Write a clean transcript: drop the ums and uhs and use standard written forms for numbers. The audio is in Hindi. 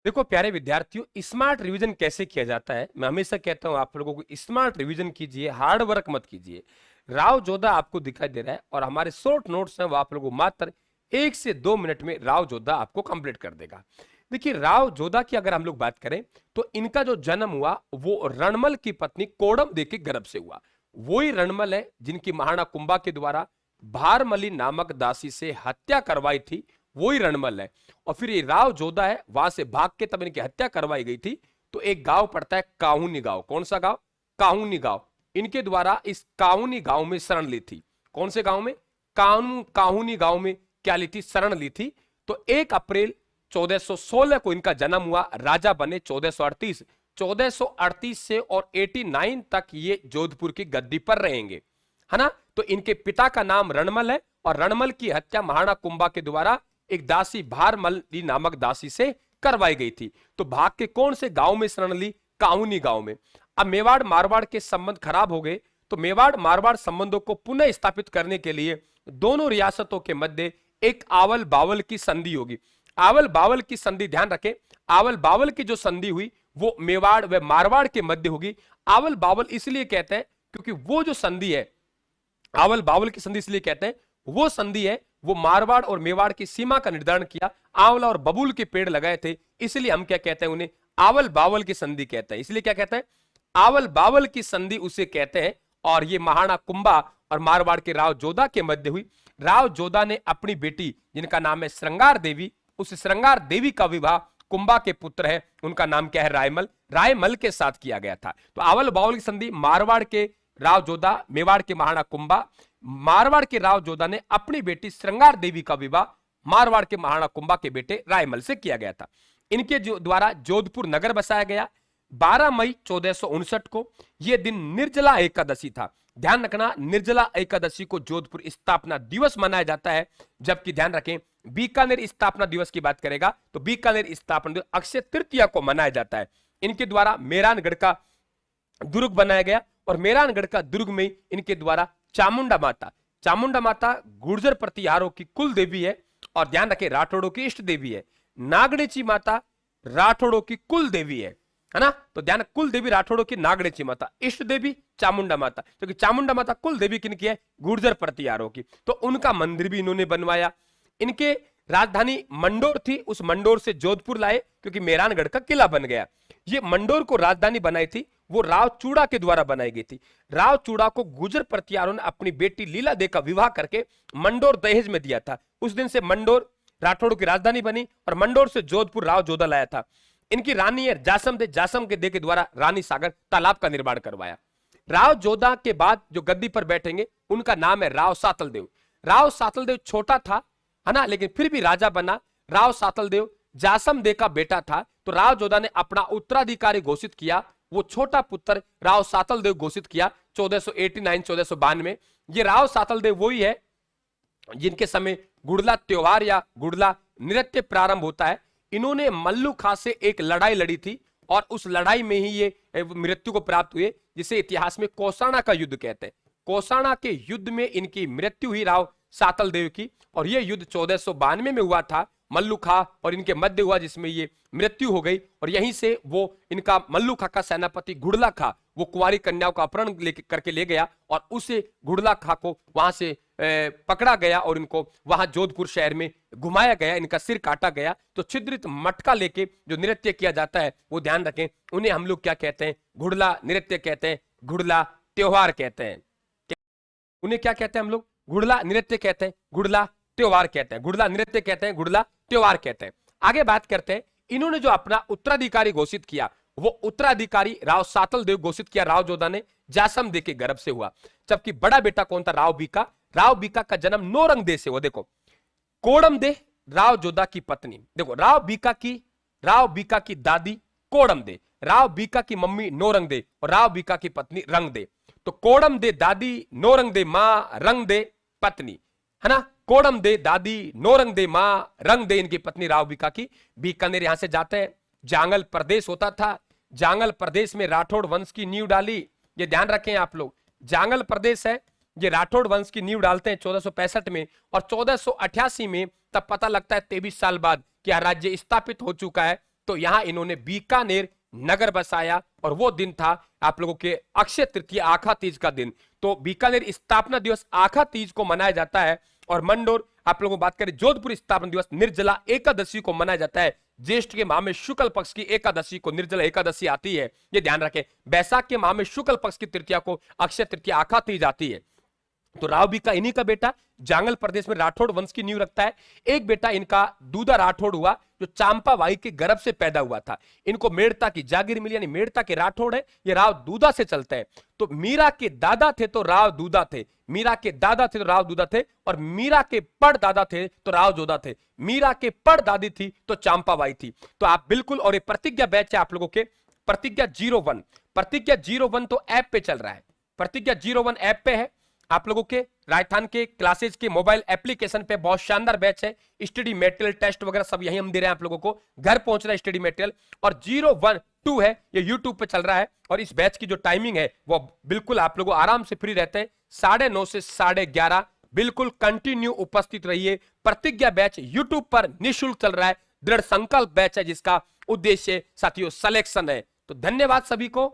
देखो प्यारे विद्यार्थियों, स्मार्ट रिवीजन कैसे किया जाता है। मैं हमेशा कहता हूं आप लोगों को स्मार्ट रिवीजन कीजिए, हार्ड वर्क मत कीजिए। राव जोधा आपको दिखाई दे रहा है और हमारे शॉर्ट नोट्स हैं वो आप लोगों को मात्र 1 से 2 मिनट में राव जोधा आपको कंप्लीट कर देगा। देखिए राव जोधा की अगर हम लोग बात करें तो इनका जो जन्म हुआ वो रणमल की पत्नी कोडम दे के गर्भ से हुआ। वही रणमल है जिनकी महाराणा कुंभा के द्वारा भारमली नामक दासी से हत्या करवाई थी, वही रणमल है। और फिर ये राव जोधा है, वहां से भाग के तब इनकी हत्या करवाई गई थी। तो एक गांव पड़ता है काहुनी गांव। कौन सा गांव? काहुनी गांव। इनके द्वारा इस काहुनी गांव में शरण ली थी। कौन से गांव में? काहुनी गांव में क्या ली थी? शरण ली थी। तो 1 अप्रैल 1416 को इनका जन्म हुआ। राजा बने 1438 से और 89 तक ये जोधपुर की गद्दी पर रहेंगे, है ना। तो इनके पिता का नाम रणमल है और रणमल की हत्या महाराणा कुंभा के द्वारा एक दासी भारमली नामक दासी से करवाई गई थी। तो भाग के कौन से गांव में शरण ली? काहुनी गांव में। अब मेवाड़ मारवाड़ के संबंध खराब हो गए, तो मेवाड़ मारवाड़ संबंधों को पुनः स्थापित करने के लिए दोनों रियासतों के मध्य एक आवल बावल की संधि होगी। आवल बावल की संधि ध्यान रखें, आवल बावल की जो संधि हुई वो मेवाड़ व मारवाड़ के मध्य होगी। आवल बावल इसलिए कहते हैं क्योंकि वो जो संधि है, आवल बावल की संधि इसलिए कहते हैं, वो संधि है वो मारवाड़ और मेवाड़ की सीमा का निर्धारण किया। आंवला और बबूल के पेड़ लगाए थे, इसलिए हम क्या कहते हैं? उन्हें आवल बावल की संधि कहते हैं। इसलिए क्या कहते हैं? आवल बावल की संधि उसे कहते हैं। और ये महाराणा कुंभा और मारवाड़ के राव जोधा के मध्य हुई। राव जोधा ने अपनी बेटी जिनका नाम है श्रृंगार देवी, उस श्रृंगार देवी का विवाह कुंभा के पुत्र है, उनका नाम क्या है? रायमल, रायमल के साथ किया गया था। तो आवल बावल की संधि मारवाड़ के राव जोधा, मेवाड़ के महाराणा कुंभा, मारवाड़ के राव जोधा ने अपनी बेटी श्रृंगार देवी का विवाह मारवाड़ के महाराणा कुंभा के बेटे रायमल से किया गया था। इनके द्वारा जोधपुर नगर बसाया गया 12 मई 1459 को। यह दिन निर्जला एकादशी था। ध्यान रखना, निर्जला एकादशी को जोधपुर स्थापना दिवस मनाया जाता है। जबकि ध्यान रखें, बीकानेर स्थापना दिवस की बात करेगा तो बीकानेर स्थापना दिवस अक्षय तृतीया को मनाया जाता है। इनके द्वारा मेहरानगढ़ का दुर्ग बनाया गया और मेहरानगढ़ का दुर्ग में इनके द्वारा चामुंडा माता गुर्जर प्रतिहारों की कुल देवी है और ध्यान रखें राठौड़ों की इष्ट देवी है। नागणेची माता राठौड़ों की कुल देवी है ना। तो ध्यान, कुल देवी राठौड़ों की नागणेची माता, इष्ट देवी चामुंडा माता, क्योंकि चामुंडा माता कुल देवी किनकी है? गुर्जर प्रतिहारों की। तो उनका मंदिर भी इन्होंने बनवाया। इनके राजधानी मंडोर थी, उस मंडोर से जोधपुर लाए क्योंकि मेहरानगढ़ का किला बन गया। ये मंडोर को राजधानी बनाई थी, वो राव चूड़ा के द्वारा बनाई गई थी। राव चूड़ा को गुर्जर प्रतिहारों ने अपनी बेटी लीला दे का विवाह करके मंडोर दहेज में दिया था। उस दिन से मंडोर राठौड़ों की राजधानी बनी और मंडोर से जोधपुर राव जोधा लाया था। इनकी रानी है जासम के दे के द्वारा रानी सागर तालाब का निर्माण करवाया। राव जोधा के बाद जो गद्दी पर बैठेंगे उनका नाम है राव सातलदेव। राव सातलदेव छोटा था, है ना, लेकिन फिर भी राजा बना। राव सातलदेव जासम दे का बेटा था, तो राव जोधा ने अपना उत्तराधिकारी घोषित किया, वो छोटा पुत्र राव सातलदेव घोषित किया 1492 में। ये राव सातलदेव वही है जिनके समय गुड़ला त्योहार या गुड़ला नृत्य प्रारंभ होता है। इन्होंने मल्लू खां से एक लड़ाई लड़ी थी और उस लड़ाई में ही ये मृत्यु को प्राप्त हुए, जिसे इतिहास में कौसाना का युद्ध कहते हैं। कौसाना के युद्ध में इनकी मृत्यु हुई राव सातलदेव की, और यह युद्ध 1492 में हुआ था। मल्लू खां और इनके मध्य हुआ, जिसमें ये मृत्यु हो गई। और यहीं से वो इनका मल्लू खां का सेनापति गुड़ला खां वो कुंवारी कन्याओं का अपहरण करके ले गया और उसे गुड़ला खां को वहां से पकड़ा गया और इनको वहां जोधपुर शहर में घुमाया गया, इनका सिर काटा गया। तो छिद्रित मटका लेके जो नृत्य किया जाता है वो ध्यान रखें, उन्हें हम लोग क्या कहते हैं? गुड़ला नृत्य कहते हैं, गुड़ला त्योहार कहते हैं। उन्हें क्या कहते हैं हम लोग? गुड़ला नृत्य कहते हैं, गुड़ला त्योहार कहते हैं। गुड़ला नृत्य कहते हैं, गुड़ला त्योहार कहते हैं। आगे बात करते हैं, इन्होंने जो अपना उत्तराधिकारी घोषित किया वो उत्तराधिकारी राव सातलदेव घोषित किया राव जोधा ने, जासम दे के गर्भ से हुआ। जबकि बड़ा बेटा कौन था? राव बीका। राव बीका का जन्म नोरंग दे से हुआ। देखो, कोड़म दे राव जोधा की पत्नी। देखो, राव बीका की दादी कोड़म दे, राव बीका की मम्मी नोरंग दे और राव बीका की पत्नी रंग दे। तो कोड़म दे दादी, नोरंग दे मां, रंग दे पत्नी, है ना। कोड़म दे दादी, नोरंग दे मां, रंग दे इनकी पत्नी राव बीका की। बीकानेर यहां से जाते हैं, जांगल प्रदेश होता था। जांगल प्रदेश में राठौड़ वंश की नींव डाली। ये ध्यान रखें आप लोग, जांगल प्रदेश है, ये राठौड़ वंश की नींव डालते हैं 1465 में। और 1488 में तब पता लगता है 23 साल बाद क्या राज्य स्थापित हो चुका है। तो यहां इन्होंने बीकानेर नगर बसाया और वो दिन था आप लोगों के अक्षय तृतीय आखा तीज का दिन। तो बीकानेर स्थापना दिवस आखा तीज को मनाया जाता है और मंडोर आप लोगों बात करें जोधपुर स्थापना दिवस निर्जला एकादशी को मनाया जाता है। ज्येष्ठ के माह में शुक्ल पक्ष की एकादशी को निर्जला एकादशी आती है, ये ध्यान रखें। बैसाख के माह में शुक्ल पक्ष की तृतीया को अक्षय तृतीया आखा तीज आती है। तो राव बीका इन्हीं का बेटा जांगल प्रदेश में राठौड़ वंश की नींव रखता है। एक बेटा इनका दूधा राठौड़ हुआ जो चांपा बाई के गर्भ से पैदा हुआ था। इनको मेड़ता की जागीर मिली, यानी मेड़ता के राठौड़ है, ये राव दूधा से चलते हैं। तो मीरा के दादा थे तो राव दूधा थे, मीरा के दादा थे तो राव दूधा थे, और मीरा के पड़ दादा थे तो राव जोधा थे, मीरा के पड़ दादी थी तो चांपा बाई थी। तो आप बिल्कुल, और ये प्रतिज्ञा बैच है आप लोगों के प्रतिज्ञा 01, प्रतिज्ञा 01 तो ऐप पे चल रहा है, प्रतिज्ञा 01 ऐप पे है आप लोगों के राजस्थान के क्लासेज के मोबाइल एप्लीकेशन पे। बहुत शानदार बैच है, स्टडी मटेरियल टेस्ट वगैरह सब यही हम दे रहे हैं आप लोगों को, घर पहुंच रहा है स्टडी मटेरियल। और 012 है ये यूट्यूब पे चल रहा है, और इस बैच की जो टाइमिंग है वो बिल्कुल आप लोगों आराम से फ्री रहते हैं 9:30 से 11:30। बिल्कुल कंटिन्यू उपस्थित रहिए। प्रतिज्ञा बैच यूट्यूब पर निःशुल्क चल रहा है, दृढ़ संकल्प बैच है जिसका उद्देश्य साथियों सिलेक्शन है। तो धन्यवाद सभी को।